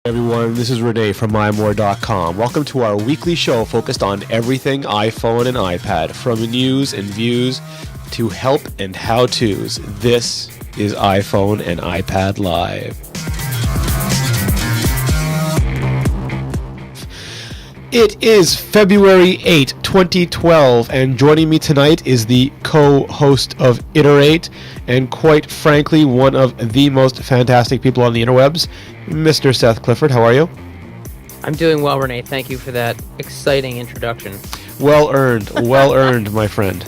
Everyone, this is Rene from MyMore.com. Welcome to our weekly show focused on everything iPhone and iPad, from news and views to help and how-tos. This is iPhone and iPad Live. It is February 8, 2012, and joining me tonight is the co-host of Iterate, and quite frankly, one of the most fantastic people on the interwebs, Mr. Seth Clifford. How are you? I'm doing well, Rene. Thank you for that exciting introduction. Well earned, my friend.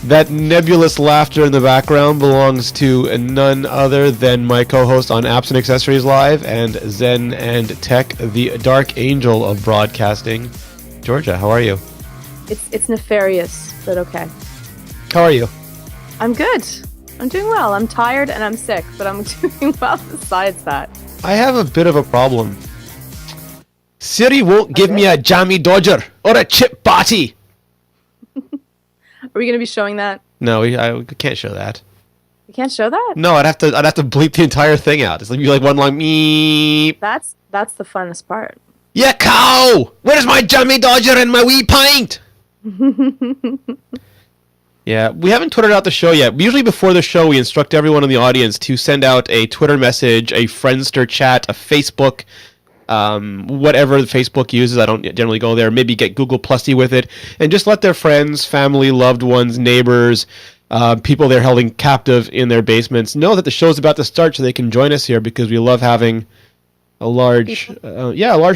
That nebulous laughter in the background belongs to none other than my co-host on Apps and Accessories Live and Zen and Tech, the dark angel of broadcasting. Georgia, how are you? It's nefarious, but okay. How are you? I'm good. I'm doing well. I'm tired and I'm sick, but I'm doing well besides that. I have a bit of a problem. Siri won't give me a Jammy Dodger or a Chip Bati. Are we going to be showing that? No, I can't show that. You can't show that? No, I'd have to bleep the entire thing out. It's like one long meep. That's the funnest part. Yeah, cow! Where's my Jammy Dodger and my wee pint? Yeah, we haven't Twittered out the show yet. Usually before the show, we instruct everyone in the audience to send out a Twitter message, a Friendster chat, a Facebook, whatever Facebook uses. I don't generally go there. Maybe get Google Plusy with it, and just let their friends, family, loved ones, neighbors, people they're holding captive in their basements know that the show's about to start, so they can join us here, because we love having a large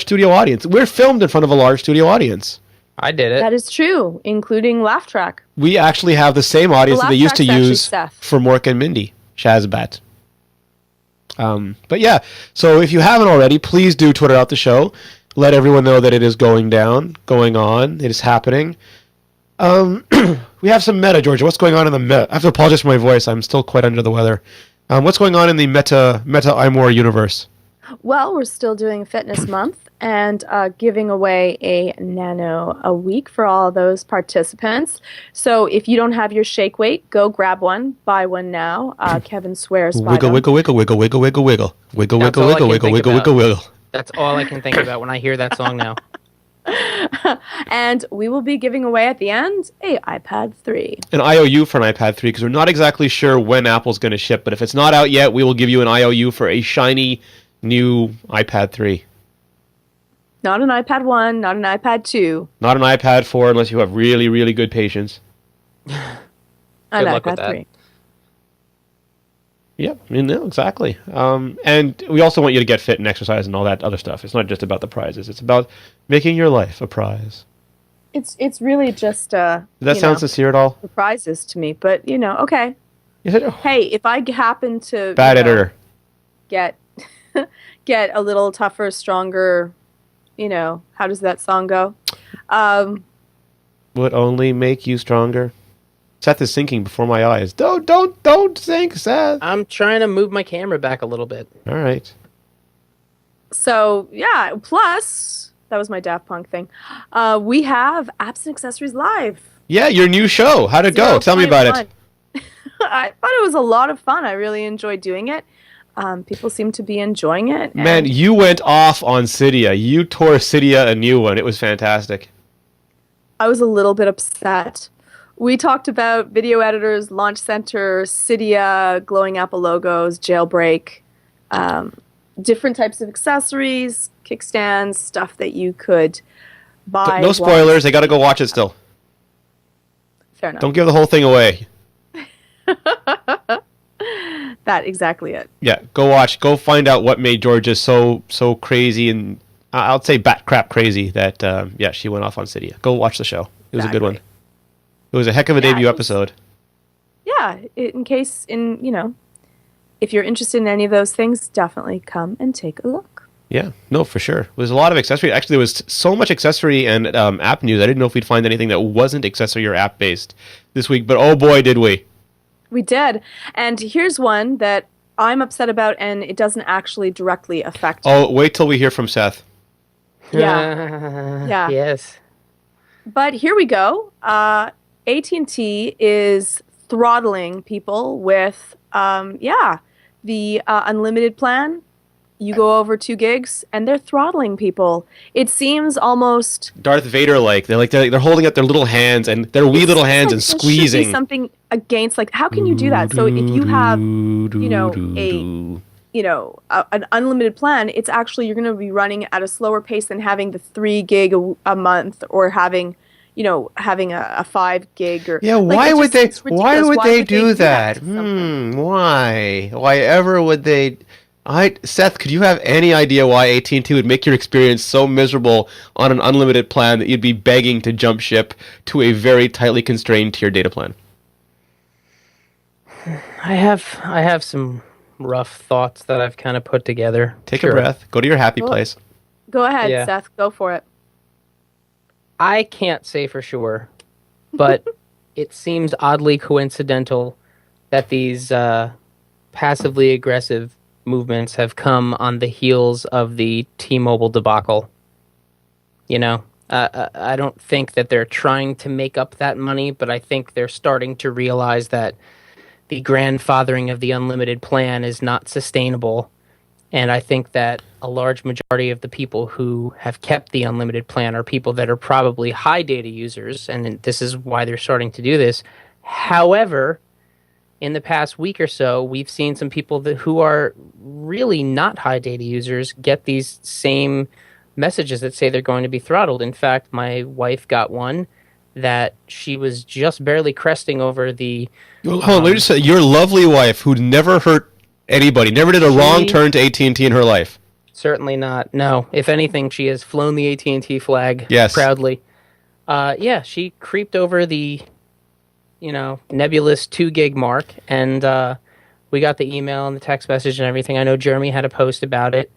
studio audience. We're filmed in front of a large studio audience. I did it. That is true, including Laugh Track. We actually have the same audience that they used to use Seth. for Mork and Mindy, Shazbat. But yeah, so if you haven't already, please do Twitter out the show. Let everyone know that it is going on, it is happening. We have some meta, Georgia. What's going on in the meta? I have to apologize for my voice. I'm still quite under the weather. What's going on in the meta iMore universe? Well, we're still doing Fitness Month and giving away a Nano a week for all those participants. So if you don't have your shake weight, go grab one. Buy one now. Kevin swears by them. Wiggle, wiggle, wiggle, wiggle, wiggle, wiggle. Wiggle, wiggle, wiggle, wiggle, wiggle, wiggle, wiggle. That's all I can think about when I hear that song now. And we will be giving away at the end a iPad 3. An IOU for an iPad 3, because we're not exactly sure when Apple's going to ship, but if it's not out yet, we will give you an IOU for a shiny new iPad 3. Not an iPad 1, not an iPad 2. Not an iPad 4 unless you have really, really good patience. An luck with iPad that. 3. Yep, exactly. And we also want you to get fit and exercise and all that other stuff. It's not just about the prizes. It's about making your life a prize. It's really just Does that sound sincere at all? the prizes to me, but okay. Is it? Hey, if I happen to Bad editor. get a little tougher, stronger, how does that song go? Would only make you stronger. Seth is sinking before my eyes. Don't sink, Seth. I'm trying to move my camera back a little bit. All right. So yeah. Plus, that was my Daft Punk thing. We have Apps and Accessories Live. Yeah, your new show. How'd it go? Tell me about it. I thought it was a lot of fun. I really enjoyed doing it. People seem to be enjoying it. Man, you went off on Cydia. You tore Cydia a new one. It was fantastic. I was a little bit upset. We talked about video editors, Launch Center, Cydia, glowing Apple logos, jailbreak, different types of accessories, kickstands, stuff that you could buy. No spoilers. They got to go watch it still. Fair enough. Don't give the whole thing away. That exactly it. Yeah, go watch. Go find out what made Georgia so crazy, and I'll say bat crap crazy that she went off on Cydia. Go watch the show. It was a good one. It was a heck of a debut episode. Yeah, if you're interested in any of those things, definitely come and take a look. Yeah, no, for sure. There's a lot of accessory. Actually, there was so much accessory and app news. I didn't know if we'd find anything that wasn't accessory or app based this week, but oh boy, did we. We did. And here's one that I'm upset about, and it doesn't actually directly affect me. Oh, wait till we hear from Seth. Yeah. Yeah. Yes. But here we go. AT&T is throttling people with, the unlimited plan. you go over 2 gigs and they're throttling people. It seems almost Darth Vader like. They're holding up their little hands and their wee little hands and there should be squeezing. something against, like, how can you do that? So if you have, an unlimited plan, it's actually, you're going to be running at a slower pace than having the 3 gig a month, or having a 5 gig, or Yeah, like, why would they? it's ridiculous. Why would they do that? to something? Why? Why ever would they? Seth, could you have any idea why AT&T would make your experience so miserable on an unlimited plan that you'd be begging to jump ship to a very tightly constrained tier data plan? I have some rough thoughts that I've kind of put together. Take a breath. Go to your happy Well, place. Go ahead, Yeah. Seth. Go for it. I can't say for sure, but it seems oddly coincidental that these passively aggressive movements have come on the heels of the T-Mobile debacle. I don't think that they're trying to make up that money, but I think they're starting to realize that the grandfathering of the unlimited plan is not sustainable. And I think that a large majority of the people who have kept the unlimited plan are people that are probably high data users, and this is why they're starting to do this. However, in the past week or so, we've seen some people who are really not high data users get these same messages that say they're going to be throttled. In fact, my wife got one that she was just barely cresting over the... Hold on, let me just say, your lovely wife, who never hurt anybody, never did a wrong turn to AT&T in her life. Certainly not. No. If anything, she has flown the AT&T flag proudly. Yeah, she creeped over the, nebulous 2 gig mark, and we got the email and the text message and everything. I know Jeremy had a post about it.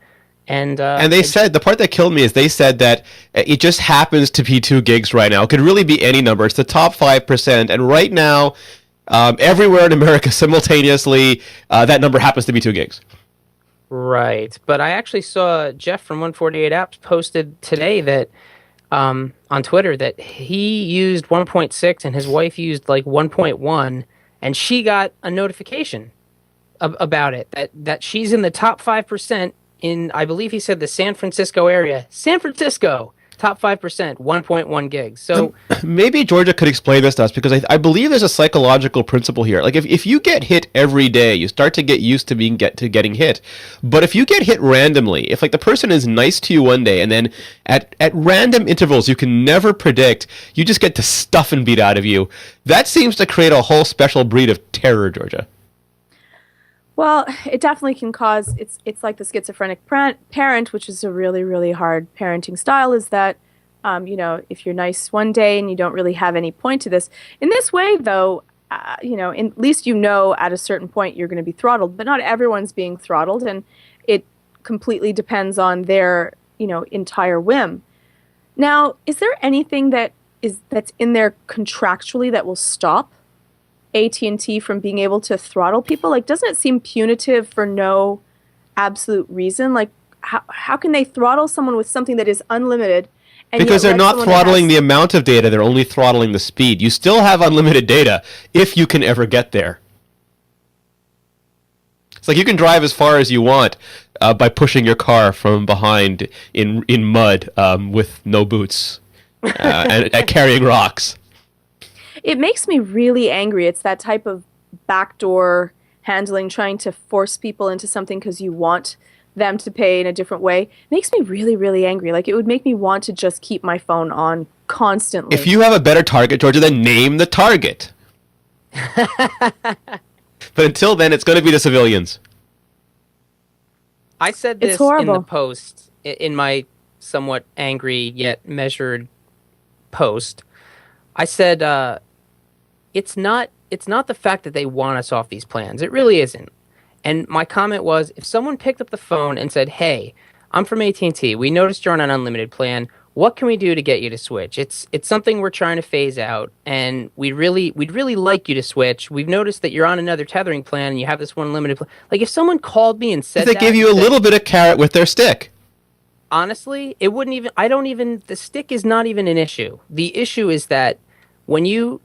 And they said, the part that killed me is they said that it just happens to be 2 gigs right now. It could really be any number. It's the top 5%. And right now, everywhere in America simultaneously, that number happens to be 2 gigs. Right. But I actually saw Jeff from 148 Apps posted today that on Twitter that he used 1.6 and his wife used like 1.1, and she got a notification about it, that she's in the top 5% in, I believe he said, the San Francisco area. San Francisco, top 5%, 1.1 gigs. So maybe Georgia could explain this to us, because I believe there's a psychological principle here. Like if you get hit every day, you start to get used to getting hit. But if you get hit randomly, if like the person is nice to you one day and then at random intervals you can never predict, you just get the stuff and beat out of you, that seems to create a whole special breed of terror, Georgia. Well, it definitely can cause, it's like the schizophrenic parent, which is a really, really hard parenting style, is that, if you're nice one day and you don't really have any point to this. In this way, though, at least at a certain point you're going to be throttled, but not everyone's being throttled, and it completely depends on their, entire whim. Now, is there anything that's in there contractually that will stop AT&T from being able to throttle people? Like, doesn't it seem punitive for no absolute reason? Like, how can they throttle someone with something that is unlimited? And because they're not throttling the amount of data, they're only throttling the speed. You still have unlimited data if you can ever get there. It's like you can drive as far as you want by pushing your car from behind in mud with no boots and carrying rocks. It makes me really angry. It's that type of backdoor handling, trying to force people into something because you want them to pay in a different way. It makes me really, really angry. Like, it would make me want to just keep my phone on constantly. If you have a better target, Georgia, then name the target. But until then, it's going to be the civilians. I said this in the post, in my somewhat angry yet measured post. I said, it's not the fact that they want us off these plans. It really isn't. And my comment was, if someone picked up the phone and said, "Hey, I'm from AT&T. We noticed you're on an unlimited plan. What can we do to get you to switch? It's something we're trying to phase out, and we'd really like you to switch. We've noticed that you're on another tethering plan and you have this one limited plan." Like, if someone called me and said they gave you a little bit of carrot with their stick. Honestly, it wouldn't even, the stick is not even an issue. The issue is that when you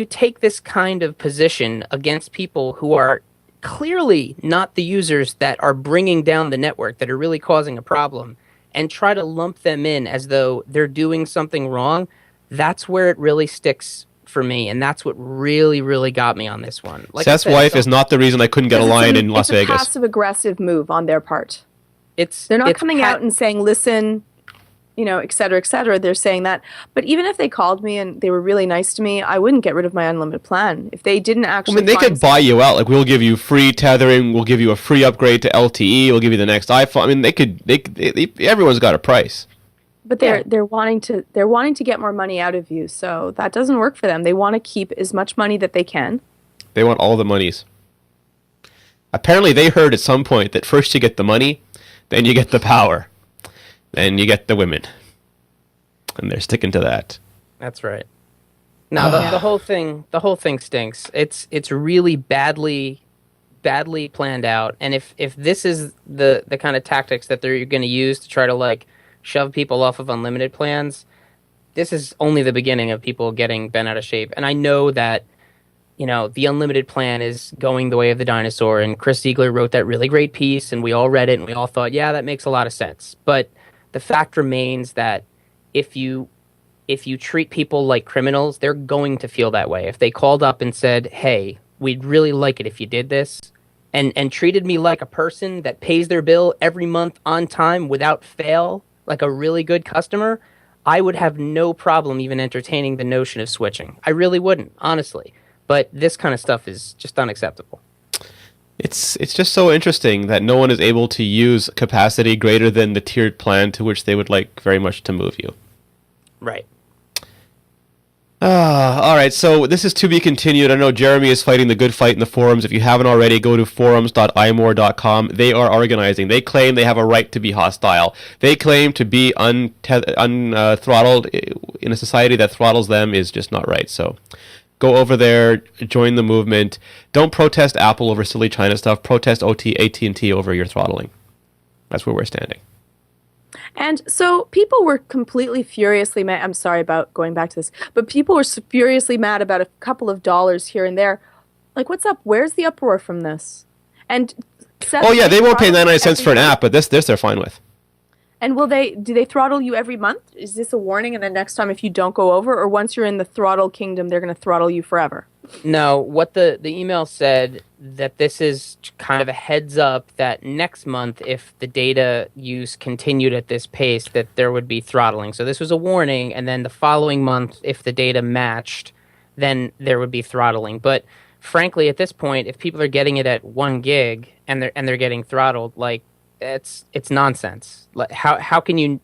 take this kind of position against people who are clearly not the users that are bringing down the network, that are really causing a problem, and try to lump them in as though they're doing something wrong, that's where it really sticks for me, and that's what really, really got me on this one. Like Seth's wife is not the reason I couldn't get a line in Las Vegas. It's a passive-aggressive move on their part. They're not coming out and saying, listen, et cetera, et cetera. They're saying that. But even if they called me and they were really nice to me, I wouldn't get rid of my unlimited plan. If they didn't actually they could buy you out. Like, we'll give you free tethering. We'll give you a free upgrade to LTE. We'll give you the next iPhone. Everyone's got a price. But they're wanting to get more money out of you. So that doesn't work for them. They want to keep as much money that they can. They want all the monies. Apparently, they heard at some point that first you get the money, then you get the power. Then you get the women, and they're sticking to that. That's right. No, the whole thing stinks. It's really badly planned out. And if this is the kind of tactics that they're going to use to try to like shove people off of unlimited plans, this is only the beginning of people getting bent out of shape. And I know that the unlimited plan is going the way of the dinosaur. And Chris Ziegler wrote that really great piece, and we all read it, and we all thought, yeah, that makes a lot of sense. But the fact remains that if you treat people like criminals, they're going to feel that way. If they called up and said, hey, we'd really like it if you did this, and treated me like a person that pays their bill every month on time without fail, like a really good customer, I would have no problem even entertaining the notion of switching. I really wouldn't, honestly. But this kind of stuff is just unacceptable. It's just so interesting that no one is able to use capacity greater than the tiered plan to which they would like very much to move you. Right. All right, so this is to be continued. I know Jeremy is fighting the good fight in the forums. If you haven't already, go to forums.imore.com. They are organizing. They claim they have a right to be hostile. They claim to be unthrottled in a society that throttles them is just not right. So go over there, join the movement. Don't protest Apple over silly China stuff. Protest AT&T over your throttling. That's where we're standing. And so people were completely furiously mad. I'm sorry about going back to this, but people were furiously mad about a couple of dollars here and there. Like, what's up? Where's the uproar from this? And Seth, they won't pay 99 cents for an app, but this they're fine with. And do they throttle you every month? Is this a warning, and then next time if you don't go over, or once you're in the throttle kingdom, they're going to throttle you forever? No, what the email said, that this is kind of a heads up that next month, if the data use continued at this pace, that there would be throttling. So this was a warning, and then the following month, if the data matched, then there would be throttling. But frankly, at this point, if people are getting it at 1 gig and they're getting throttled, like, it's nonsense. Like, how can you,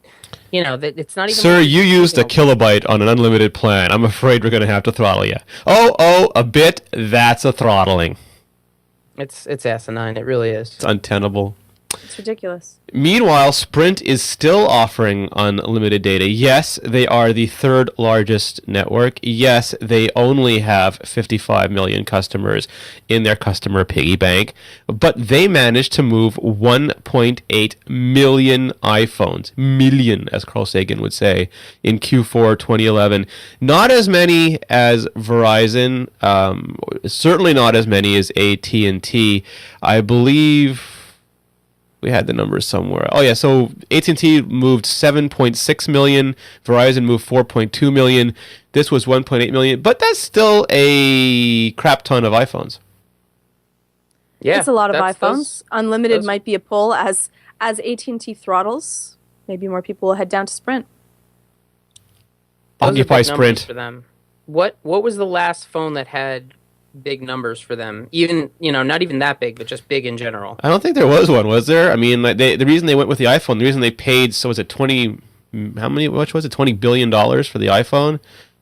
it's not even. Sir, you used a kilobyte on an unlimited plan. I'm afraid we're going to have to throttle you. Oh, a bit. That's a throttling. It's asinine. It really is. It's untenable. It's ridiculous. Meanwhile, Sprint is still offering unlimited data. Yes, they are the third largest network. Yes, they only have 55 million customers in their customer piggy bank, but they managed to move 1.8 million iPhones, million, as Carl Sagan would say, in Q4 2011. Not as many as Verizon, certainly not as many as AT&T. I believe we had the numbers somewhere. Oh, yeah, so AT&T moved 7.6 million. Verizon moved 4.2 million. This was 1.8 million. But that's still a crap ton of iPhones. Yeah, it's a lot of iPhones. Unlimited might be a pull. As AT&T throttles, maybe more people will head down to Sprint. Occupy Sprint. For them. What was the last phone that had big numbers for them? Even, not even that big, but just big in general. I don't think there was one, was there? I mean, the reason they went with the iPhone, the reason they paid, so was it $20 billion for the iPhone?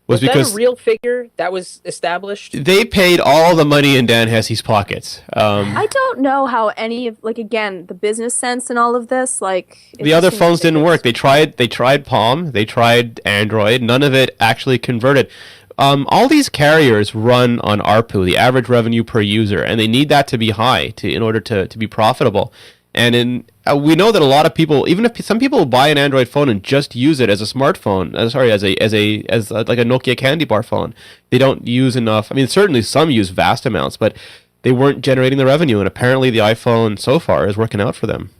Was because that a real figure that was established? They paid all the money in Dan Hesse's pockets. I don't know how any of, again, the business sense and all of this, the other phones didn't work. They tried Palm, they tried Android, none of it actually converted. All these carriers run on ARPU, the average revenue per user, and they need that to be high in order to be profitable. And we know that a lot of people, even if some people buy an Android phone and just use it as a smartphone, as like a Nokia candy bar phone, they don't use enough. I mean, certainly some use vast amounts, but they weren't generating the revenue, and apparently the iPhone so far is working out for them.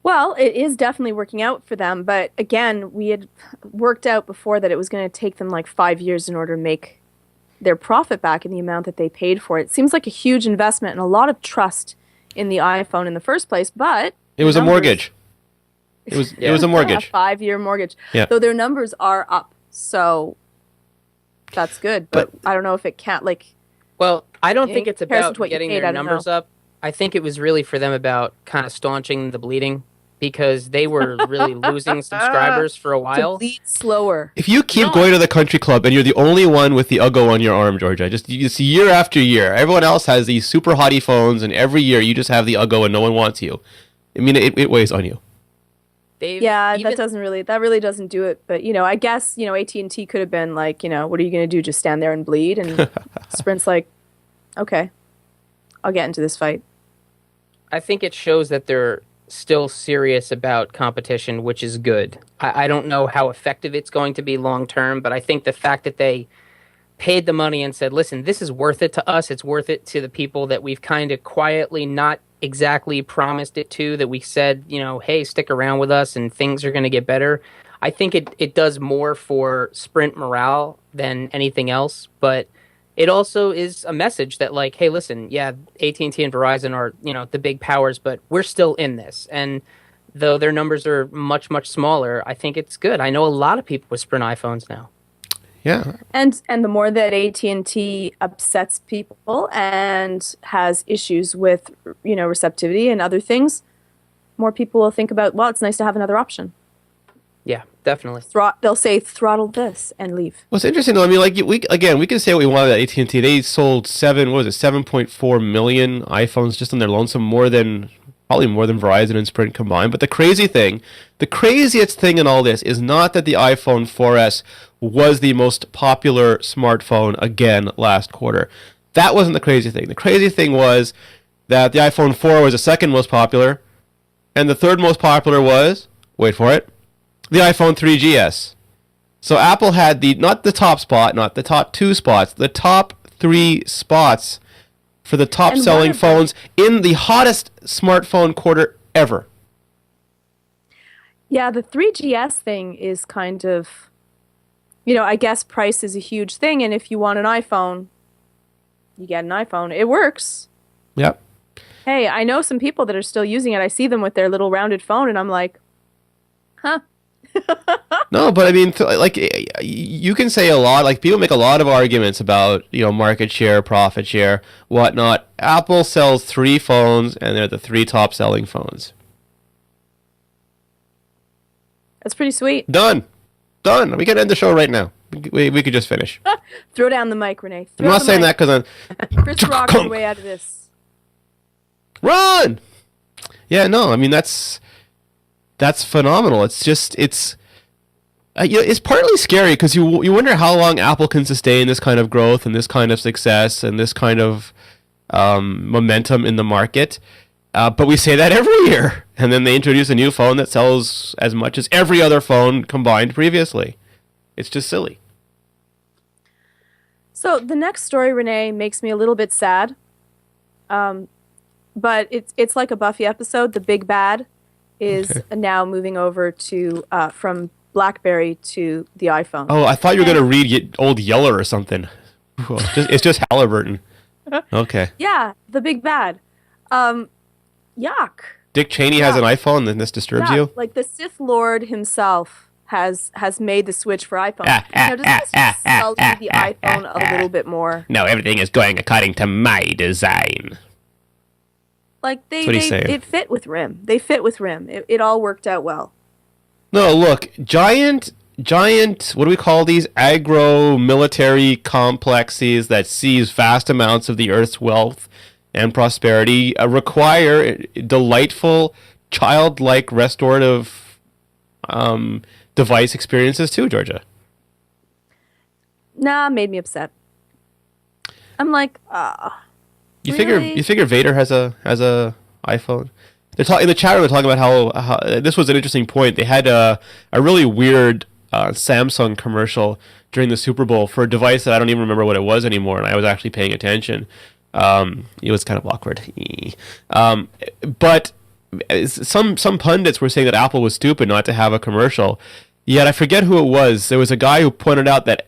Well, it is definitely working out for them, but again, we had worked out before that it was going to take them like 5 years in order to make their profit back in the amount that they paid for it. It seems like a huge investment and a lot of trust in the iPhone in the first place, but it was a mortgage. It was a mortgage. A 5-year mortgage. Yeah. Though their numbers are up, so that's good. But I don't know if it can't Well, I don't think it's comparison about to what you getting paid, their I don't numbers know. up. I think it was really for them about kind of staunching the bleeding because they were really losing subscribers for a to while. bleed slower. If you keep going to the country club and you're the only one with the Uggo on your arm, Georgia, just year after year, everyone else has these super hottie phones, and every year you just have the Uggo and no one wants you. I mean, it weighs on you. That really doesn't do it. But I guess AT&T could have been like, what are you going to do? Just stand there and bleed? And Sprint's like, okay, I'll get into this fight. I think it shows that they're still serious about competition, which is good. I don't know how effective it's going to be long term, but I think the fact that they paid the money and said, listen, this is worth it to us. It's worth it to the people that we've kind of quietly not exactly promised it to, that we said, hey, stick around with us and things are going to get better. I think it does more for Sprint morale than anything else, but it also is a message that like, hey, listen, yeah, AT&T and Verizon are, the big powers, but we're still in this. And though their numbers are much, much smaller, I think it's good. I know a lot of people with Sprint iPhones now. Yeah. And the more that AT&T upsets people and has issues with, receptivity and other things, more people will think about, well, it's nice to have another option. Yeah, definitely. They'll say throttle this and leave. Well, it's interesting though. I mean, like we can say what we want about AT&T. They sold 7.4 million iPhones just on their lonesome, probably more than Verizon and Sprint combined. But the craziest thing in all this is not that the iPhone 4S was the most popular smartphone again last quarter. That wasn't the crazy thing. The crazy thing was that the iPhone 4 was the second most popular, and the third most popular was, wait for it, the iPhone 3GS. So Apple had not the top spot, not the top 2 spots, the top 3 spots for the top selling phones in the hottest smartphone quarter ever. Yeah, the 3GS thing is kind of, I guess price is a huge thing, and if you want an iPhone, you get an iPhone. It works. Yep. Hey, I know some people that are still using it. I see them with their little rounded phone, and I'm like, huh. No, but I mean, you can say a lot. Like, people make a lot of arguments about, market share, profit share, whatnot. Apple sells 3 phones, and they're the 3 top selling phones. That's pretty sweet. Done. We can end the show right now. We could just finish. Throw down the mic, Rene. I'm not saying that because I'm... Chris Rock's the way out of this. Run! Yeah, no, I mean, that's phenomenal. It's just, it's partly scary because you wonder how long Apple can sustain this kind of growth and this kind of success and this kind of momentum in the market. But we say that every year. And then they introduce a new phone that sells as much as every other phone combined previously. It's just silly. So the next story, Rene, makes me a little bit sad. But it's like a Buffy episode. The big bad is now moving over to from BlackBerry to the iPhone. Oh, I thought you were going to read Old Yeller or something. It's just Halliburton. Okay. Yeah, the big bad. Yuck. Dick Cheney has an iPhone, and this disturbs you? Like the Sith Lord himself has made the switch for iPhone. Now, does this just sully the iPhone a little bit more? No, everything is going according to my design. Like it fit with RIM. They fit with RIM. It all worked out well. No, look, giant, what do we call these? Agro-military complexes that seize vast amounts of the Earth's wealth and prosperity require delightful, childlike, restorative device experiences too, Georgia. Nah, made me upset. I'm like, You really? figure Vader has a iPhone? They're in the chat room. They're talking about how this was an interesting point. They had a really weird Samsung commercial during the Super Bowl for a device that I don't even remember what it was anymore, and I was actually paying attention. It was kind of awkward. But some pundits were saying that Apple was stupid not to have a commercial. Yet I forget who it was. There was a guy who pointed out that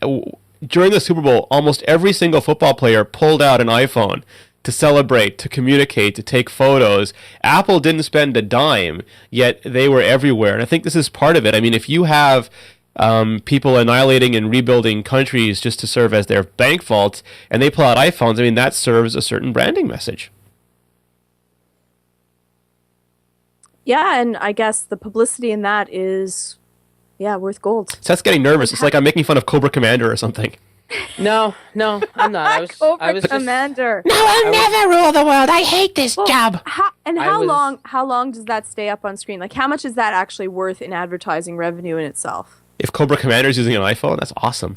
during the Super Bowl, almost every single football player pulled out an iPhone to celebrate, to communicate, to take photos. Apple didn't spend a dime, yet they were everywhere. And I think this is part of it. I mean, if you have people annihilating and rebuilding countries just to serve as their bank vaults, and they pull out iPhones, I mean, that serves a certain branding message. Yeah, and I guess the publicity in that is, worth gold. Seth's getting nervous. It's like I'm making fun of Cobra Commander or something. No, I'm not. Cobra Commander. No, I'll never rule the world. I hate this job. How long does that stay up on screen? Like, how much is that actually worth in advertising revenue in itself? If Cobra Commander is using an iPhone, that's awesome.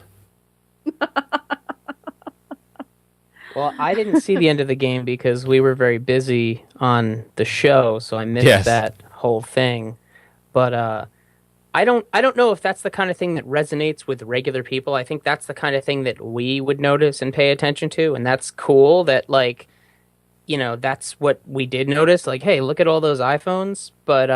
Well, I didn't see the end of the game because we were very busy on the show, so I missed that whole thing. But I don't know if that's the kind of thing that resonates with regular people. I think that's the kind of thing that we would notice and pay attention to, and that's cool that, like, that's what we did notice. Like, hey, look at all those iPhones. But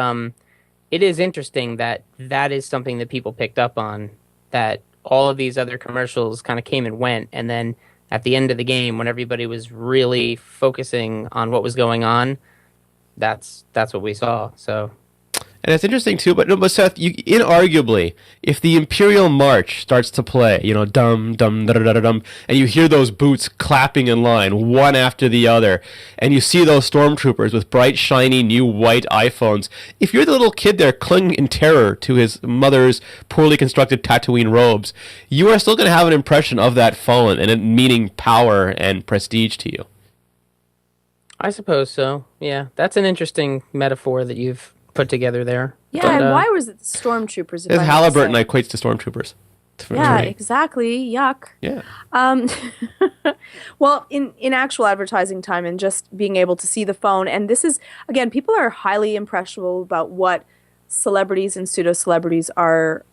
it is interesting that is something that people picked up on, that all of these other commercials kind of came and went, and then at the end of the game, when everybody was really focusing on what was going on, that's what we saw. So, and it's interesting too. But Seth, inarguably, if the Imperial March starts to play, dum dum da da da dum, and you hear those boots clapping in line, one after the other, and you see those stormtroopers with bright, shiny, new white iPhones, if you're the little kid there clinging in terror to his mother's poorly constructed Tatooine robes, you are still going to have an impression of that phone and it meaning power and prestige to you. I suppose so. Yeah, that's an interesting metaphor that you've put together there. Yeah, but, and why was it the stormtroopers? Because Halliburton equates to stormtroopers. Yeah, exactly. Yuck. Yeah. Well, in actual advertising time and just being able to see the phone, and this is, again, people are highly impressionable about what celebrities and pseudo-celebrities are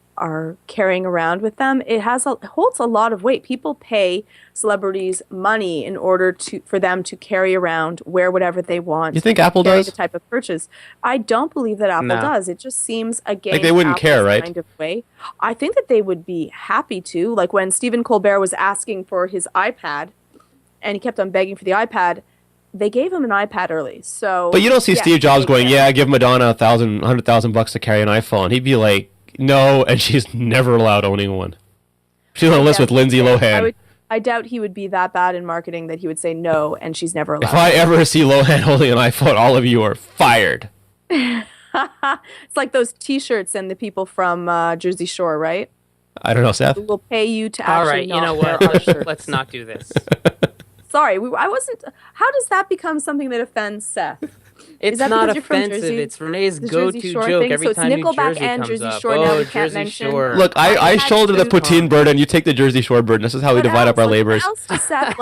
carrying around with them. It holds a lot of weight. People pay celebrities money in order for them to carry around, wear whatever they want. You think Apple does? The type of purchase. I don't believe that Apple does. It just seems again like they wouldn't care, right? Kind of way. I think that they would be happy to. Like when Stephen Colbert was asking for his iPad, and he kept on begging for the iPad. They gave him an iPad early, so. But you don't see Steve Jobs going, "Yeah, give Madonna $100,000 to carry an iPhone." He'd be like, "No," and she's never allowed owning one. She's on a list with Lindsay Lohan. I doubt he would be that bad in marketing that he would say no, and she's never allowed. If I ever see Lohan holding an iPhone, all of you are fired. It's like those T-shirts and the people from Jersey Shore, right? I don't know, Seth. We'll pay you to actually. All right, you know what? Let's not do this. Sorry, I wasn't. How does that become something that offends Seth? It's not offensive. It's Rene's go-to joke every time New Jersey and comes Jersey up. Shore now we Jersey can't mention. Shore. Look, I shoulder the poutine burden, you take the Jersey Shore burden. This is how we divide up our labors. What else to Seth,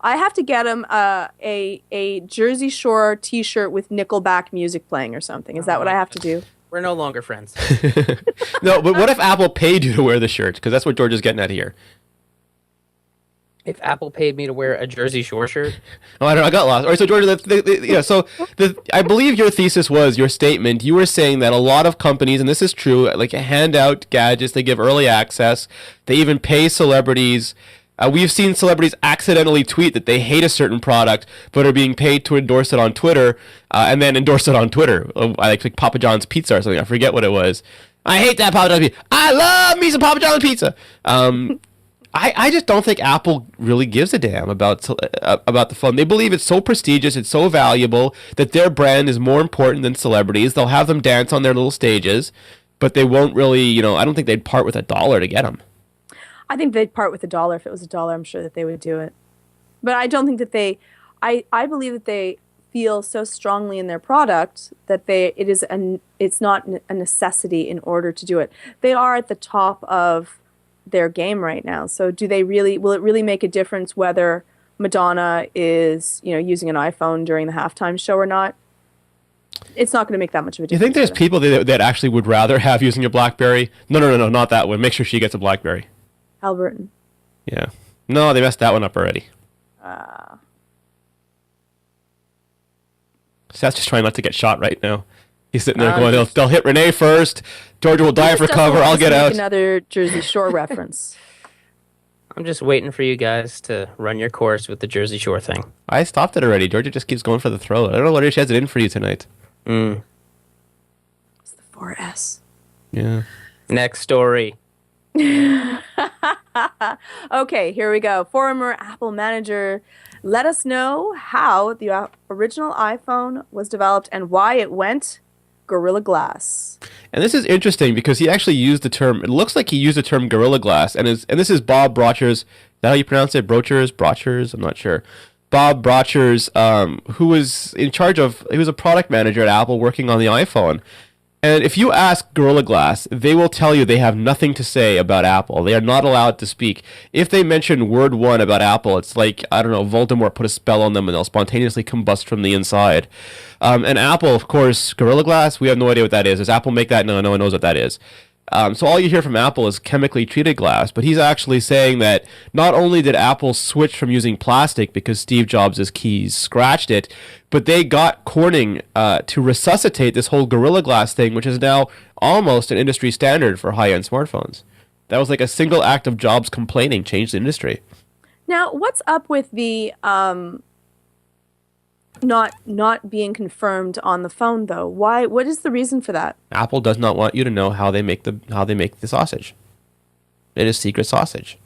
I have to get him a Jersey Shore T-shirt with Nickelback music playing or something. Is that what I have to do? We're no longer friends. No, but what if Apple paid you to wear the shirt? Because that's what George is getting at here. If Apple paid me to wear a Jersey Shore shirt? Oh, I don't know. I got lost. All right, so George, I believe your thesis was, your statement, you were saying that a lot of companies, and this is true, like hand out gadgets, they give early access, they even pay celebrities. We've seen celebrities accidentally tweet that they hate a certain product, but are being paid to endorse it on Twitter, and then endorse it on Twitter. Like Papa John's Pizza or something. I forget what it was. I hate that Papa John's pizza. I love me some Papa John's pizza. I just don't think Apple really gives a damn about the phone. They believe it's so prestigious, it's so valuable, that their brand is more important than celebrities. They'll have them dance on their little stages, but they won't really, I don't think they'd part with $1 to get them. I think they'd part with $1. If it was $1, I'm sure that they would do it. But I don't think that I believe that they feel so strongly in their product that it's not a necessity in order to do it. They are at the top of their game right now. So will it really make a difference whether Madonna is, using an iPhone during the halftime show or not? it's not going to make that much of a Do you difference. think there's people that actually would rather have using a BlackBerry? No, not that one. Make sure she gets a BlackBerry. Albertan. Yeah. No, they messed that one up already. Seth's just trying not to get shot right now. He's sitting there going, they'll hit Rene first. Georgia will die for cover. I'll get out. Another Jersey Shore reference. I'm just waiting for you guys to run your course with the Jersey Shore thing. I stopped it already. Georgia just keeps going for the throat. I don't know what she has it in for you tonight. Mm. It's the 4S. Yeah. Next story. Okay, here we go. Former Apple manager let us know how the original iPhone was developed and why it went Gorilla Glass. And this is interesting because he actually used the term, it looks like he used the term Gorilla Glass, and this is Bob Brochers, is that how you pronounce it? Brochers? I'm not sure. Bob Brochers, who was in charge of, he was a product manager at Apple working on the iPhone. And if you ask Gorilla Glass, they will tell you they have nothing to say about Apple. They are not allowed to speak. If they mention word one about Apple, it's like, I don't know, Voldemort put a spell on them and they'll spontaneously combust from the inside. And Apple, of course, Gorilla Glass, we have no idea what that is. Does Apple make that? No one knows what that is. So all you hear from Apple is chemically treated glass, but he's actually saying that not only did Apple switch from using plastic because Steve Jobs' keys scratched it, but they got Corning to resuscitate this whole Gorilla Glass thing, which is now almost an industry standard for high-end smartphones. That was like a single act of Jobs complaining changed the industry. Now, what's up with the not being confirmed on the phone though? Why? What is the reason for that? Apple does not want you to know how they make the sausage. It is secret sausage.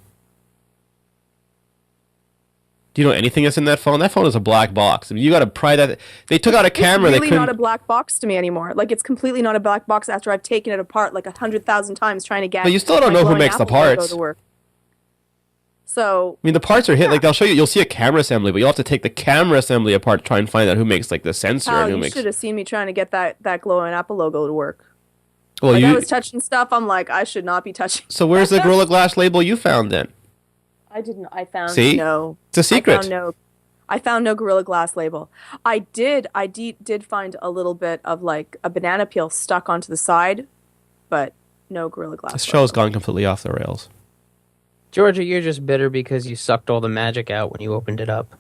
Do you know anything that's in that phone? That phone is a black box. I mean, you got to pry that. They took out a camera. It's really not a black box to me anymore. Like, it's completely not a black box after I've taken it apart like 100,000 times trying to get. But you still don't know who makes the parts. So I mean, the parts are hit. Like they'll show you. You'll see a camera assembly, but you'll have to take the camera assembly apart to try and find out who makes like the sensor and who you makes. should have seen me trying to get that glowing Apple logo to work. Well, I was touching stuff. I'm like, I should not be touching. So where's the Gorilla Glass label you found then? I didn't. I found no. It's a secret. I found no Gorilla Glass label. I did find a little bit of like a banana peel stuck onto the side, but no Gorilla Glass. This show's gone completely off the rails. Georgia, you're just bitter because you sucked all the magic out when you opened it up.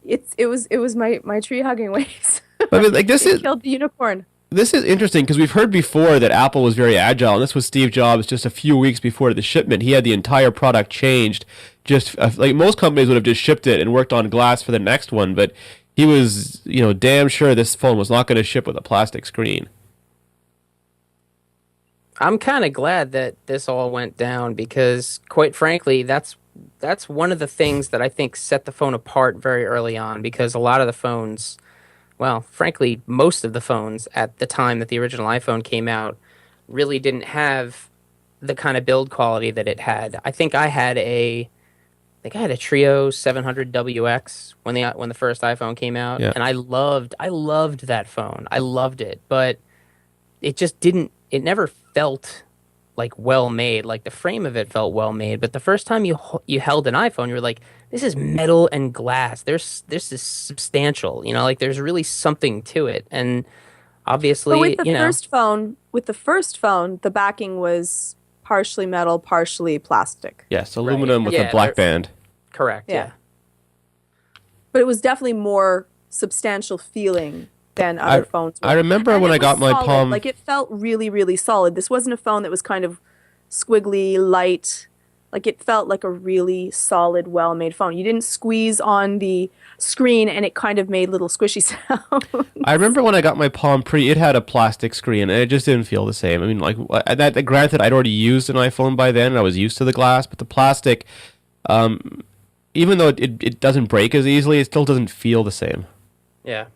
It was my tree hugging ways. I mean, like this killed the unicorn. This is interesting because we've heard before that Apple was very agile, and this was Steve Jobs just a few weeks before the shipment. He had the entire product changed. Just like most companies would have just shipped it and worked on glass for the next one, but he was, damn sure this phone was not going to ship with a plastic screen. I'm kind of glad that this all went down because, quite frankly, that's one of the things that I think set the phone apart very early on, because a lot of the phones, well, frankly, most of the phones at the time that the original iPhone came out really didn't have the kind of build quality that it had. I think I had a Trio 700WX when the first iPhone came out, and I loved that phone. I loved it, but it just didn't. It never felt like well made. Like the frame of it felt well made, but the first time you held an iPhone, you were like, "This is metal and glass. This is substantial." Like there's really something to it, and obviously, but with the first phone, the backing was partially metal, partially plastic. Yes, aluminum with a black band. Correct. Yeah. But it was definitely more substantial feeling than other phones were. I remember when I got my Palm. Like it felt really, really solid. This wasn't a phone that was kind of squiggly, light. Like it felt like a really solid, well-made phone. You didn't squeeze on the screen and it kind of made little squishy sounds. I remember when I got my Palm Pre, it had a plastic screen and it just didn't feel the same. I mean, like that. Granted, I'd already used an iPhone by then and I was used to the glass, but the plastic, even though it doesn't break as easily, it still doesn't feel the same. Yeah.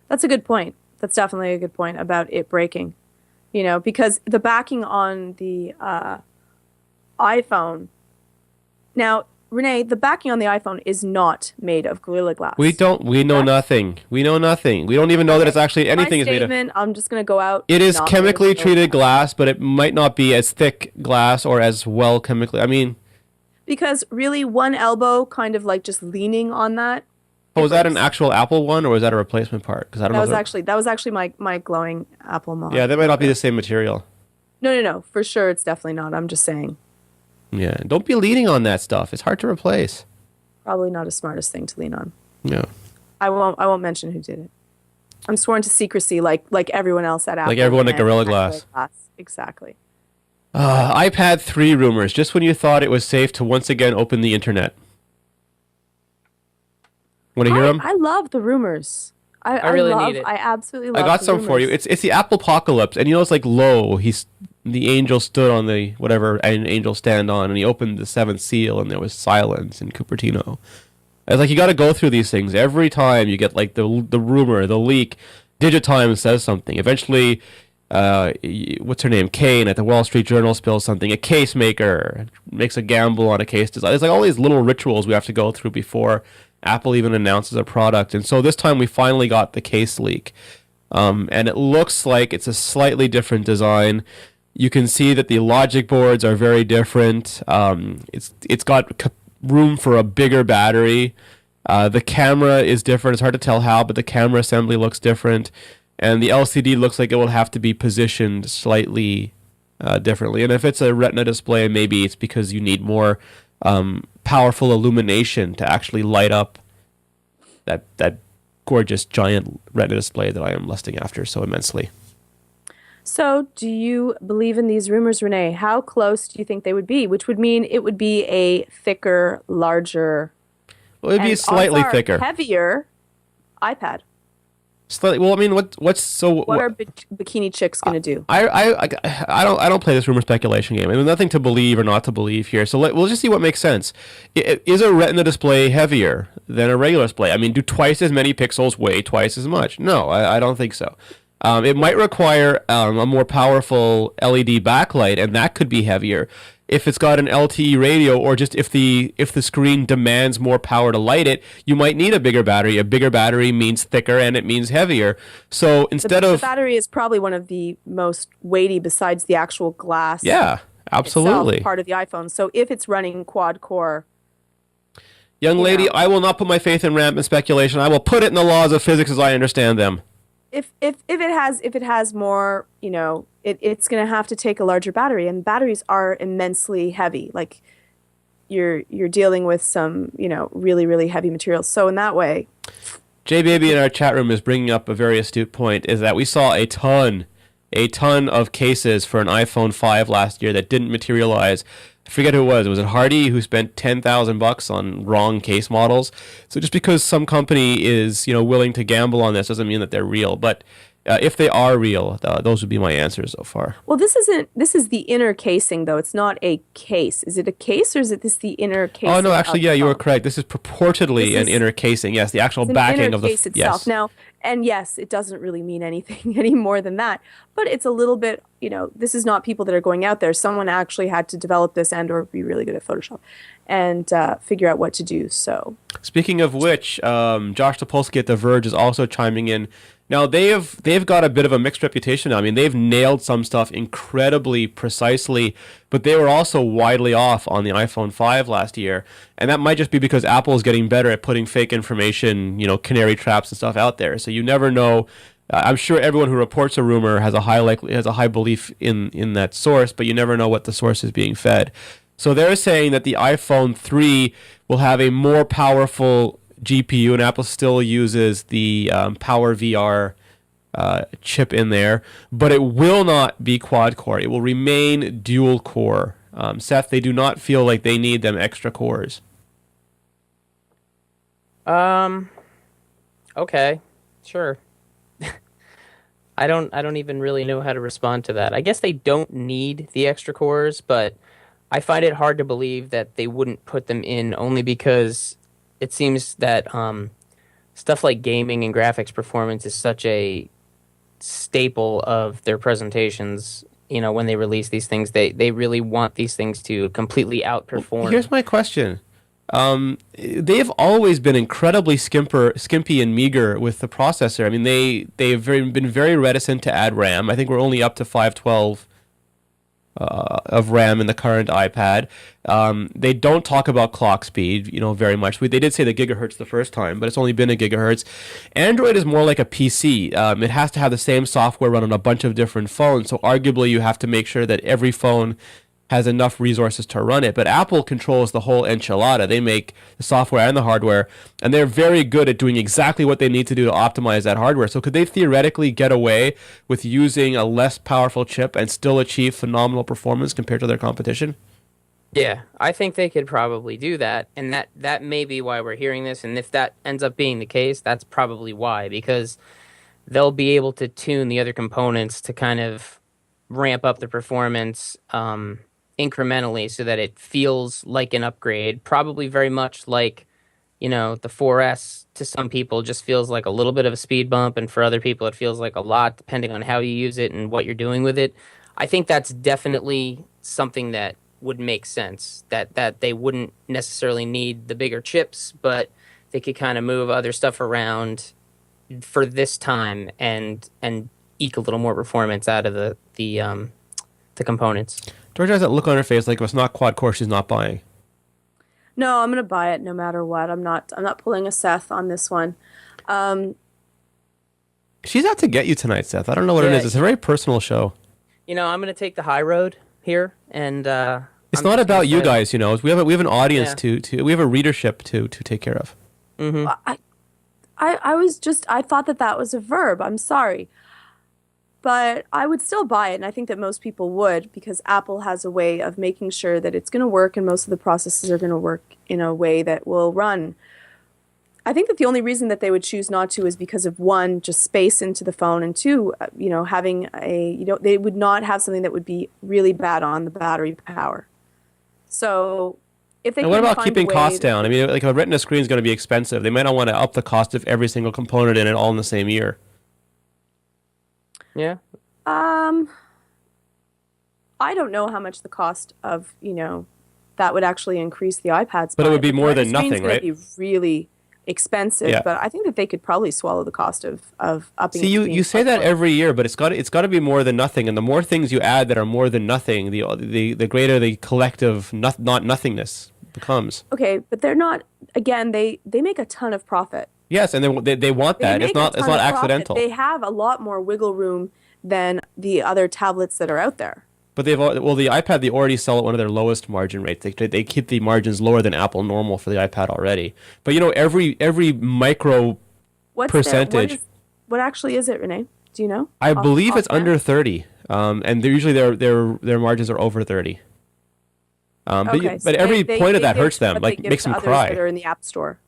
That's a good point. That's definitely a good point about it breaking. Because the backing on the iPhone. Now, Rene, the backing on the iPhone is not made of Gorilla Glass. We know nothing. We know nothing. We don't even know that it's actually anything is made of. I'm just going to go out. It is chemically treated glass, but it might not be as thick glass or as well chemically. I mean, because really one elbow kind of like just leaning on that. Oh, was that an actual Apple one, or was that a replacement part? Because I don't know. That was actually my glowing Apple model. Yeah, that might not be the same material. No. For sure, it's definitely not. I'm just saying. Yeah, don't be leaning on that stuff. It's hard to replace. Probably not the smartest thing to lean on. Yeah. I won't mention who did it. I'm sworn to secrecy, like everyone else at Apple. Like everyone at Gorilla Glass. Exactly. iPad 3 rumors, just when you thought it was safe to once again open the internet. Want to hear them? I love the rumors. I really love, need it. I absolutely love I got the some rumors. for you. It's the Apple apocalypse, and it's like low. The angel stood on the whatever an angel stand on, and he opened the seventh seal, and there was silence in Cupertino. It's like you got to go through these things every time you get like the rumor, the leak. Digitimes says something. Eventually, what's her name? Kane at the Wall Street Journal spills something. A case maker makes a gamble on a case design. It's like all these little rituals we have to go through before Apple even announces a product. And so this time we finally got the case leak. And it looks like it's a slightly different design. You can see that the logic boards are very different. It's got room for a bigger battery. The camera is different. It's hard to tell how, but the camera assembly looks different. And the LCD looks like it will have to be positioned slightly differently. And if it's a Retina display, maybe it's because you need more powerful illumination to actually light up that gorgeous giant Retina display that I am lusting after so immensely. So, do you believe in these rumors, Rene? How close do you think they would be? Which would mean it would be a thicker, larger, Well, it'd be slightly thicker, heavier iPad. Slightly. Well, I mean, what are bikini chicks going to do? I don't play this rumor speculation game. There's nothing to believe or not to believe here. So we'll just see what makes sense. Is a Retina display heavier than a regular display? I mean, do twice as many pixels weigh twice as much? No, I don't think so. It might require a more powerful LED backlight, and that could be heavier. If it's got an LTE radio, or just if the screen demands more power to light it, you might need a bigger battery. A bigger battery means thicker, and it means heavier. So the battery is probably one of the most weighty besides the actual glass. Yeah, absolutely. Itself, part of the iPhone. So if it's running quad core. Young lady, I will not put my faith in rampant speculation. I will put it in the laws of physics as I understand them. If it has more, it's going to have to take a larger battery, and batteries are immensely heavy. Like you're dealing with some, really, really heavy materials. So in that way, J Baby in our chat room is bringing up a very astute point, is that we saw a ton of cases for an iPhone 5 last year that didn't materialize. I forget who it was. Was it Hardy who spent $10,000 on wrong case models? So just because some company is willing to gamble on this doesn't mean that they're real. But if they are real, those would be my answers so far. Well, this is the inner casing though. It's not a case. Is it a case or is it the inner casing? Oh no, actually, yeah, you were correct. This is purportedly an inner casing. Yes, the actual backing of the case itself. Yes. Now, and yes, it doesn't really mean anything any more than that. But it's a little bit, this is not people that are going out there. Someone actually had to develop this and/or be really good at Photoshop and figure out what to do. So, speaking of which, Josh Topolsky at The Verge is also chiming in. Now they've got a bit of a mixed reputation now. I mean, they've nailed some stuff incredibly precisely, but they were also widely off on the iPhone 5 last year, and that might just be because Apple is getting better at putting fake information, canary traps and stuff out there. So you never know. I'm sure everyone who reports a rumor has a high belief in that source, but you never know what the source is being fed. So they're saying that the iPhone 3 will have a more powerful GPU, and Apple still uses the Power VR chip in there, but it will not be quad core. It will remain dual core. Seth, they do not feel like they need them extra cores. Okay, sure. I don't even really know how to respond to that. I guess they don't need the extra cores, but I find it hard to believe that they wouldn't put them in, only because it seems that stuff like gaming and graphics performance is such a staple of their presentations. When they release these things, they really want these things to completely outperform. Well, here's my question. They've always been incredibly skimpy and meager with the processor. I mean, they've been very reticent to add RAM. I think we're only up to 512 of RAM in the current iPad. They don't talk about clock speed, very much. They did say the gigahertz the first time, but it's only been a gigahertz. Android is more like a PC. It has to have the same software run on a bunch of different phones, so arguably you have to make sure that every phone has enough resources to run it. But Apple controls the whole enchilada. They make the software and the hardware, and they're very good at doing exactly what they need to do to optimize that hardware. So could they theoretically get away with using a less powerful chip and still achieve phenomenal performance compared to their competition? Yeah, I think they could probably do that, and that may be why we're hearing this. And if that ends up being the case, that's probably why, because they'll be able to tune the other components to kind of ramp up the performance incrementally so that it feels like an upgrade. Probably very much like, the 4S to some people just feels like a little bit of a speed bump, and for other people it feels like a lot, depending on how you use it and what you're doing with it. I think that's definitely something that would make sense, that they wouldn't necessarily need the bigger chips, but they could kind of move other stuff around for this time and eke a little more performance out of the components. Georgia has that look on her face like if it's not quad core, she's not buying. No, I'm gonna buy it no matter what. I'm not pulling a Seth on this one. She's out to get you tonight, Seth. I don't know what it is. It's a very personal show. I'm gonna take the high road here, and it's not about you guys. We have an audience to we have a readership to take care of. Mm-hmm. I thought that was a verb. I'm sorry. But I would still buy it, and I think that most people would, because Apple has a way of making sure that it's going to work, and most of the processes are going to work in a way that will run. I think that the only reason that they would choose not to is because of, one, just space into the phone, and two, having they would not have something that would be really bad on the battery power. So if they and what about keeping costs down? I mean, like a Retina screen is going to be expensive. They might not want to up the cost of every single component in it all in the same year. Yeah. I don't know how much the cost of, that would actually increase the iPads. But it would be more than nothing, right? It would be really expensive, yeah. But I think that they could probably swallow the cost of upping. See, you say that every year, but it's got to be more than nothing, and the more things you add that are more than nothing, the greater the collective not nothingness becomes. Okay, but they're not. Again, they make a ton of profit. Yes, and they want that. It's not accidental. They have a lot more wiggle room than the other tablets that are out there. But the iPad, they already sell at one of their lowest margin rates. They keep the margins lower than Apple normal for the iPad already. But every micro percentage. What actually is it, Rene? Do you know? I believe it's under 30. And usually their margins are over 30. But every point of that hurts them, like makes them cry. That are in the App Store.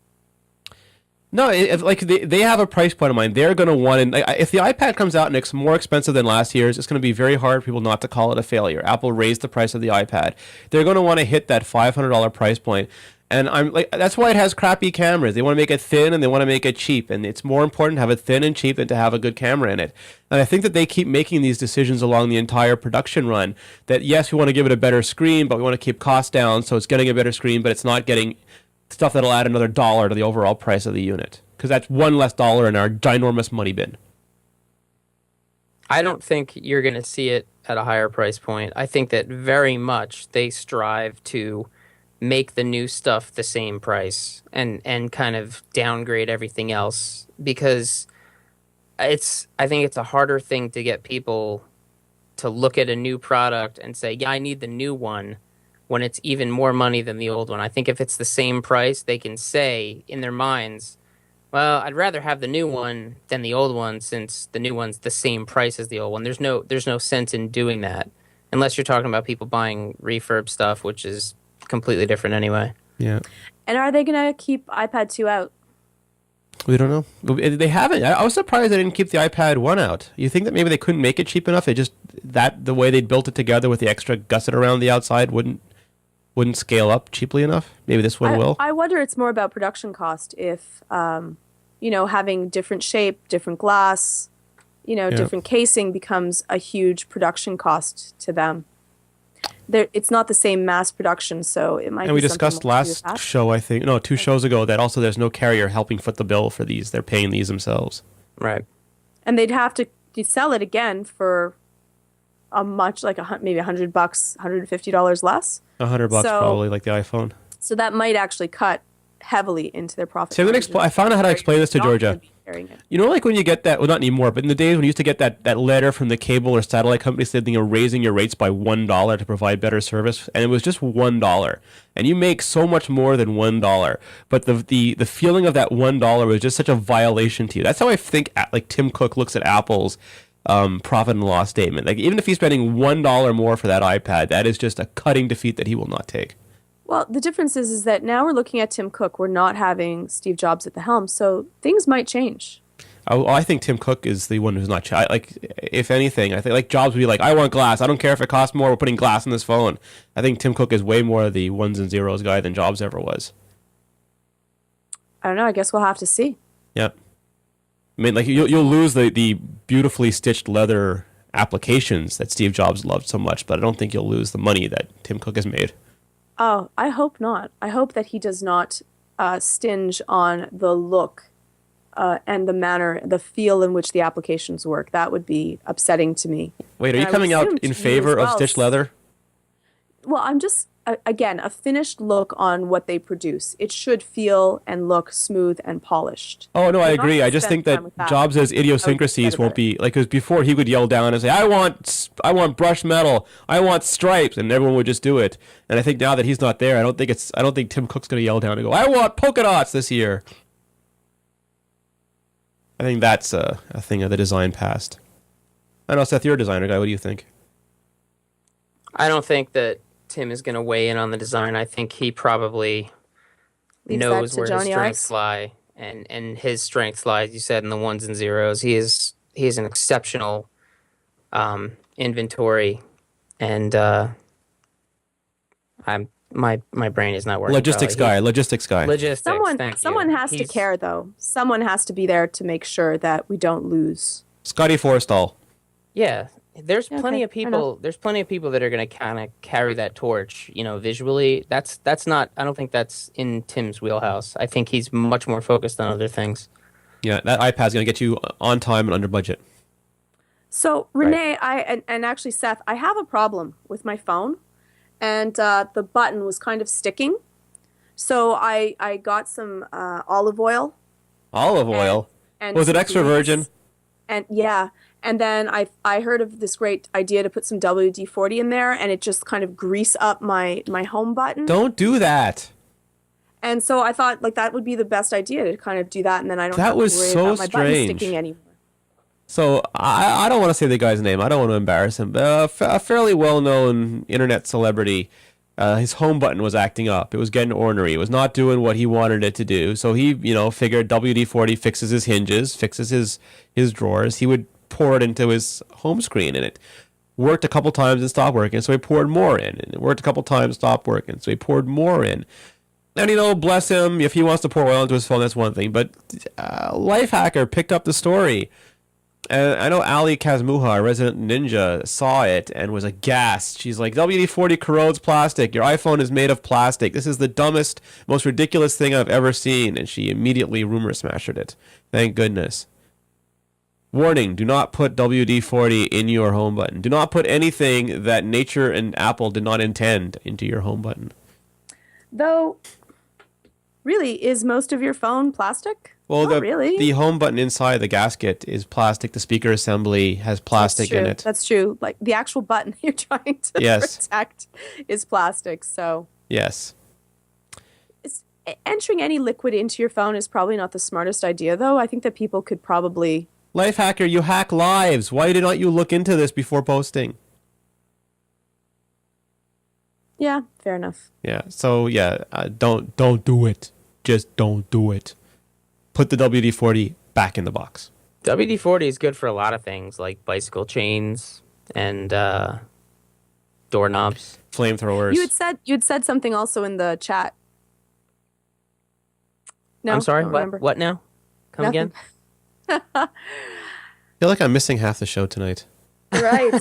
No, they have a price point in mind. They're going to want to. If the iPad comes out and it's more expensive than last year's, it's going to be very hard for people not to call it a failure. Apple raised the price of the iPad. They're going to want to hit that $500 price point, and that's why it has crappy cameras. They want to make it thin and they want to make it cheap, and it's more important to have it thin and cheap than to have a good camera in it. And I think that they keep making these decisions along the entire production run. That yes, we want to give it a better screen, but we want to keep costs down, so it's getting a better screen, but it's not getting stuff that'll add another $1 to the overall price of the unit, because that's one less dollar in our ginormous money bin. I don't think you're going to see it at a higher price point. I think that very much they strive to make the new stuff the same price and kind of downgrade everything else, because I think it's a harder thing to get people to look at a new product and say, yeah, I need the new one, when it's even more money than the old one. I think if it's the same price, they can say in their minds, well, I'd rather have the new one than the old one, since the new one's the same price as the old one. There's no sense in doing that, unless you're talking about people buying refurb stuff, which is completely different anyway. Yeah. And are they going to keep iPad 2 out? We don't know. They haven't. I was surprised they didn't keep the iPad 1 out. You think that maybe they couldn't make it cheap enough? The way they built it together with the extra gusset around the outside wouldn't scale up cheaply enough. Maybe this one will. I wonder it's more about production cost. If having different shape, different glass, different casing becomes a huge production cost to them. It's not the same mass production, so it might. And we discussed last show, I think, 2 shows ago, that also there's no carrier helping foot the bill for these. They're paying these themselves. Right. And they'd have to sell it again for a much like maybe $100, $150 less. $100 probably, like the iPhone. So that might actually cut heavily into their profit. So I found out how to explain this to Georgia. It. Like when you get that, well, not anymore, but in the days when you used to get that letter from the cable or satellite company saying they're raising your rates by $1 to provide better service, and it was just $1, and you make so much more than $1, but the feeling of that $1 was just such a violation to you. That's how I think like Tim Cook looks at Apple's profit and loss statement. Like even if he's spending $1 more for that iPad, that is just a cutting defeat that he will not take. Well, the difference is that now we're looking at Tim Cook. We're not having Steve Jobs at the helm, so things might change. I think Tim Cook is the one who's not like. If anything, I think like Jobs would be like, "I want glass. I don't care if it costs more. We're putting glass in this phone." I think Tim Cook is way more the ones and zeros guy than Jobs ever was. I don't know. I guess we'll have to see. Yep. I mean, like you'll lose the beautifully stitched leather applications that Steve Jobs loved so much, but I don't think you'll lose the money that Tim Cook has made. Oh, I hope not. I hope that he does not stinge on the look and the manner, the feel in which the applications work. That would be upsetting to me. Wait, are you coming out in favor of stitched leather? Well, I'm just, again, a finished look on what they produce. It should feel and look smooth and polished. Oh, no, I agree. I just think that Jobs' idiosyncrasies won't be, like, because before he would yell down and say, I want brushed metal, I want stripes, and everyone would just do it. And I think now that he's not there, I don't think Tim Cook's going to yell down and go, I want polka dots this year. I think that's a thing of the design past. I know, Seth, you're a designer guy. What do you think? I don't think that Tim is going to weigh in on the design. I think he probably knows where his strengths lie, and his strengths lie, as you said, in the ones and zeros. He is an exceptional inventory, and my brain is not working. Logistics guy. Logistics. Someone has to care, though. Someone has to be there to make sure that we don't lose. Scotty Forstall. Yeah. There's plenty of people. There's plenty of people that are going to kind of carry that torch. Visually, that's not. I don't think that's in Tim's wheelhouse. I think he's much more focused on other things. Yeah, that iPad's going to get you on time and under budget. So Rene, and actually Seth, I have a problem with my phone, and the button was kind of sticking. So I got some olive oil. Olive oil. And was it extra virgin? And yeah. And then I heard of this great idea to put some WD-40 in there, and it just kind of grease up my home button. Don't do that. And so I thought like that would be the best idea to kind of do that, and then I don't have to worry about my button sticking anymore. So I don't want to say the guy's name. I don't want to embarrass him. But a fairly well-known internet celebrity, his home button was acting up. It was getting ornery. It was not doing what he wanted it to do. So he, figured WD-40 fixes his hinges, fixes his drawers. He would pour it into his home screen, and it worked a couple times and stopped working, so he poured more in, and it worked a couple times, stopped working, so he poured more in. And bless him, if he wants to pour oil into his phone, that's one thing, but Lifehacker picked up the story, and I know Ali Kazmuha, resident ninja, saw it and was aghast. She's like, WD-40 corrodes plastic, your iPhone is made of plastic, this is the dumbest, most ridiculous thing I've ever seen, and she immediately rumor smashed it. Thank goodness. Warning, do not put WD-40 in your home button. Do not put anything that nature and Apple did not intend into your home button. Though, really, is most of your phone plastic? Well, not really. The home button inside the gasket is plastic. The speaker assembly has plastic in it. That's true. Like the actual button you're trying to protect is plastic, so. Yes. Entering any liquid into your phone is probably not the smartest idea, though. I think that people could probably... Lifehacker, you hack lives. Why did not you look into this before posting? Yeah, fair enough. Yeah, so don't do it. Just don't do it. Put the WD-40 back in the box. WD-40 is good for a lot of things, like bicycle chains and doorknobs, flamethrowers. You had said something also in the chat. No, I'm sorry. What? What now? Come Nothing. again. I feel like I'm missing half the show tonight. Right.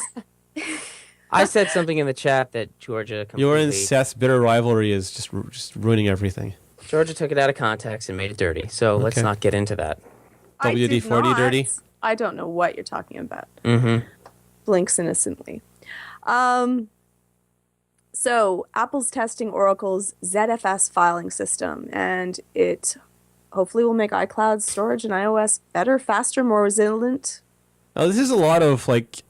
I said something in the chat that Georgia completely... Your and Seth's bitter rivalry is just ruining everything. Georgia took it out of context and made it dirty, so let's not get into that. WD-40 dirty? I don't know what you're talking about. Mm-hmm. Blinks innocently. So Apple's testing Oracle's ZFS filing system, and it hopefully will make iCloud storage and iOS better, faster, more resilient. Now, this is a lot of this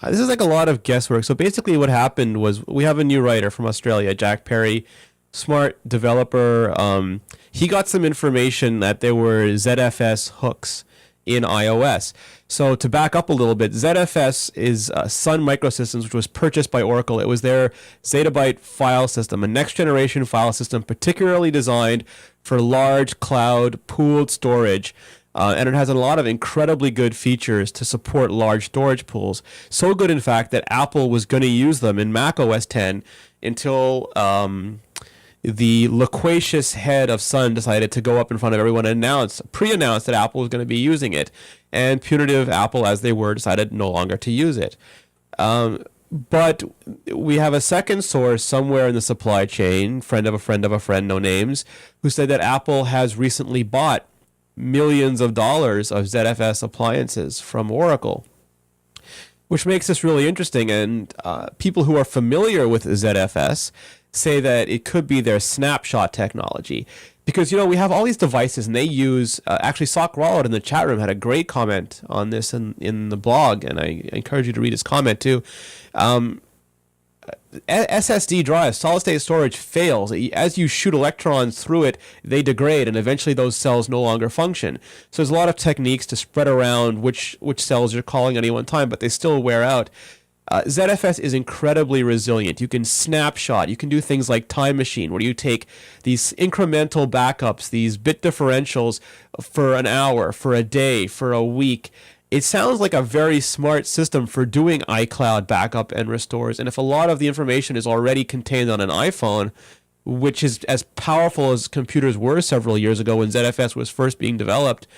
is like a lot of guesswork. So basically, what happened was we have a new writer from Australia, Jack Perry, smart developer. He got some information that there were ZFS hooks in iOS. So to back up a little bit, ZFS is Sun Microsystems, which was purchased by Oracle. It was their zettabyte file system, a next generation file system particularly designed for large cloud pooled storage. And it has a lot of incredibly good features to support large storage pools. So good, in fact, that Apple was going to use them in Mac OS X until the loquacious head of Sun decided to go up in front of everyone and pre-announce that Apple was going to be using it. And punitive Apple, as they were, decided no longer to use it. But we have a second source somewhere in the supply chain, friend of a friend of a friend, no names, who said that Apple has recently bought millions of dollars of ZFS appliances from Oracle, which makes this really interesting. And people who are familiar with ZFS say that it could be their snapshot technology. Because, we have all these devices and they use, actually Sock Rollout in the chat room had a great comment on this in the blog, and I encourage you to read his comment too. SSD drive, solid state storage, fails. As you shoot electrons through it, they degrade, and eventually those cells no longer function. So there's a lot of techniques to spread around which cells you're calling at any one time, but they still wear out. ZFS is incredibly resilient. You can snapshot. You can do things like Time Machine, where you take these incremental backups, these bit differentials for an hour, for a day, for a week. It sounds like a very smart system for doing iCloud backup and restores. And if a lot of the information is already contained on an iPhone, which is as powerful as computers were several years ago when ZFS was first being developed,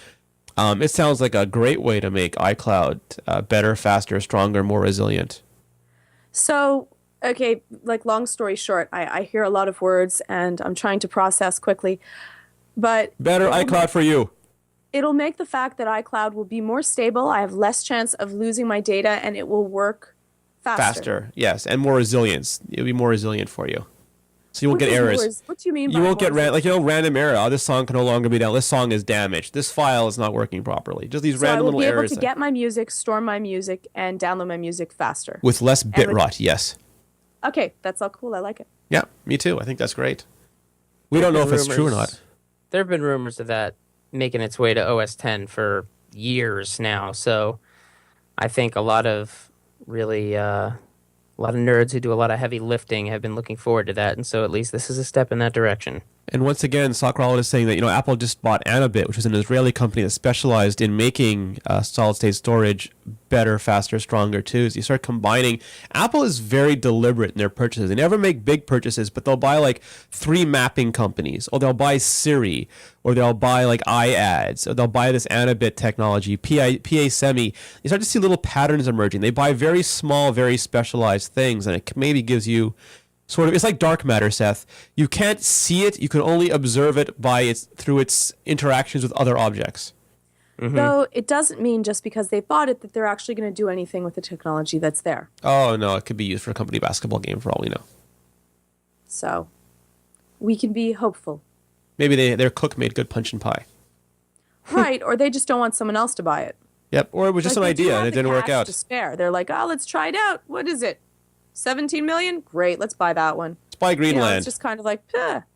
it sounds like a great way to make iCloud better, faster, stronger, more resilient. So, okay, long story short, I hear a lot of words and I'm trying to process quickly. But better iCloud for you. It'll make the fact that iCloud will be more stable. I have less chance of losing my data, and it will work faster. Yes, and more resilience. It'll be more resilient for you. So you won't get errors. What do you mean by you won't get random error? Oh, this song can no longer be down. This song is damaged. This file is not working properly. Just these random little errors. I will be able to get my music, store my music, and download my music faster. With less bit rot, yes. Okay, that's all cool. I like it. Yeah, me too. I think that's great. We don't know if it's true or not. There have been rumors of that making its way to OS X for years now. So I think a lot of nerds who do a lot of heavy lifting have been looking forward to that. And so at least this is a step in that direction. And once again, Sock Rollout is saying that, Apple just bought Anabit, which is an Israeli company that specialized in making solid-state storage better, faster, stronger, too. So you start combining. Apple is very deliberate in their purchases. They never make big purchases, but they'll buy 3 mapping companies, or they'll buy Siri, or they'll buy iAds, or they'll buy this Anabit technology, PA Semi. You start to see little patterns emerging. They buy very small, very specialized things, and it maybe gives you it's like dark matter, Seth. You can't see it. You can only observe it through its interactions with other objects. Mm-hmm. Though it doesn't mean just because they bought it that they're actually going to do anything with the technology that's there. Oh, no. It could be used for a company basketball game for all we know. So we can be hopeful. Maybe their cook made good punch and pie. Right. Or they just don't want someone else to buy it. Yep. Or it was just an idea and it didn't work out. To spare. They're like, oh, let's try it out. What is it? 17 million? Great, let's buy that one. Let's buy Greenland. It's just kind of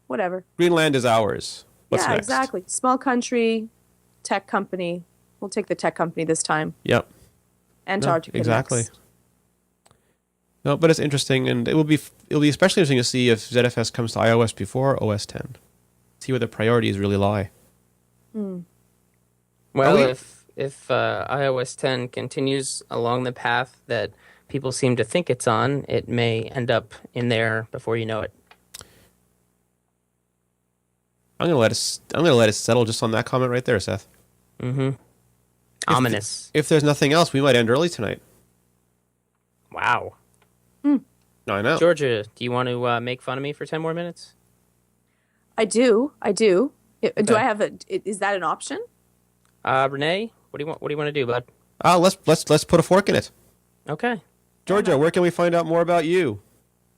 whatever. Greenland is ours. What's next? Exactly. Small country, tech company. We'll take the tech company this time. Yep. Antarctica exactly. Next. No, but it's interesting, and it'll be especially interesting to see if ZFS comes to iOS before OS X. See where the priorities really lie. Well, if iOS 10 continues along the path that people seem to think it's on, it may end up in there before you know it. I'm gonna let it settle just on that comment right there, Seth. Mm-hmm. Ominous. If there's nothing else, we might end early tonight. Wow. I know. Georgia, do you want to make fun of me for 10 more minutes? I do. Do Okay. I have is that an option? Rene, what do you want to do, bud? Let's put a fork in it. Okay. Georgia, where can we find out more about you?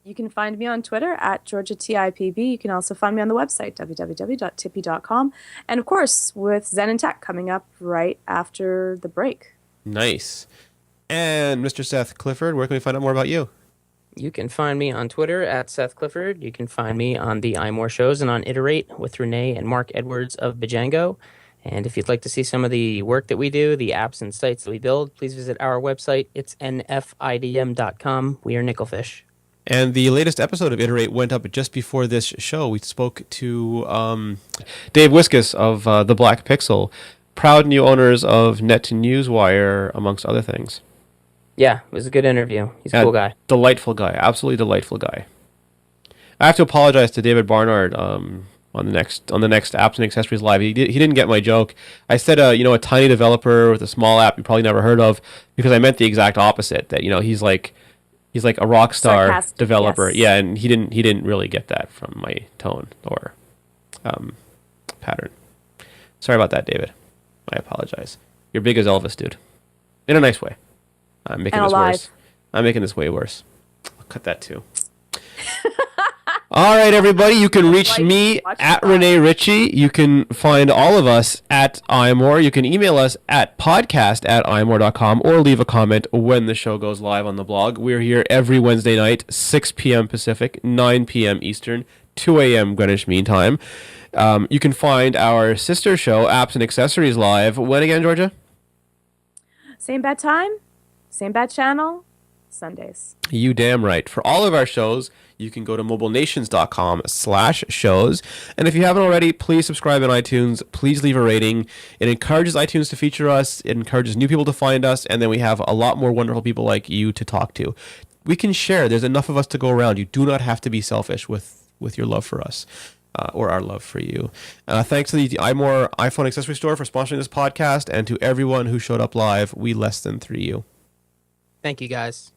You can find me on Twitter at GeorgiaTIPB. You can also find me on the website, www.tippy.com. And of course, with Zen and Tech coming up right after the break. Nice. And Mr. Seth Clifford, where can we find out more about you? You can find me on Twitter at Seth Clifford. You can find me on the iMore shows and on Iterate with Rene and Mark Edwards of Bajango. And if you'd like to see some of the work that we do, the apps and sites that we build, please visit our website. It's nfidm.com. We are Nickelfish. And the latest episode of Iterate went up just before this show. We spoke to Dave Wiskus of The Black Pixel, proud new owners of Net Newswire, amongst other things. Yeah, it was a good interview. He's a cool guy. Delightful guy. Absolutely delightful guy. I have to apologize to David Barnard on the next Apps and Accessories Live. He didn't get my joke. I said a tiny developer with a small app you probably never heard of, because I meant the exact opposite. That he's like a rock star Sarcastic, developer. yes. Yeah, and he didn't really get that from my tone or pattern. Sorry about that, David. I apologize. You're big as Elvis, dude. In a nice way. I'm making this worse. I'm making this way worse. I'll cut that too. All right, everybody. You can reach me at Rene Ritchie. You can find all of us at iMore. You can email us at podcast@imore.com or leave a comment when the show goes live on the blog. We're here every Wednesday night, 6 p.m. Pacific, 9 p.m. Eastern, 2 a.m. Greenwich Mean Time. You can find our sister show, Apps and Accessories Live. When again, Georgia? Same bad time, same bad channel, Sundays. You damn right. For all of our shows, you can go to mobilenations.com/shows. And if you haven't already, please subscribe on iTunes. Please leave a rating. It encourages iTunes to feature us. It encourages new people to find us. And then we have a lot more wonderful people like you to talk to. We can share. There's enough of us to go around. You do not have to be selfish with your love for us. Or our love for you. Thanks to the iMore iPhone accessory store for sponsoring this podcast, and to everyone who showed up live. We less than 3 you. Thank you, guys.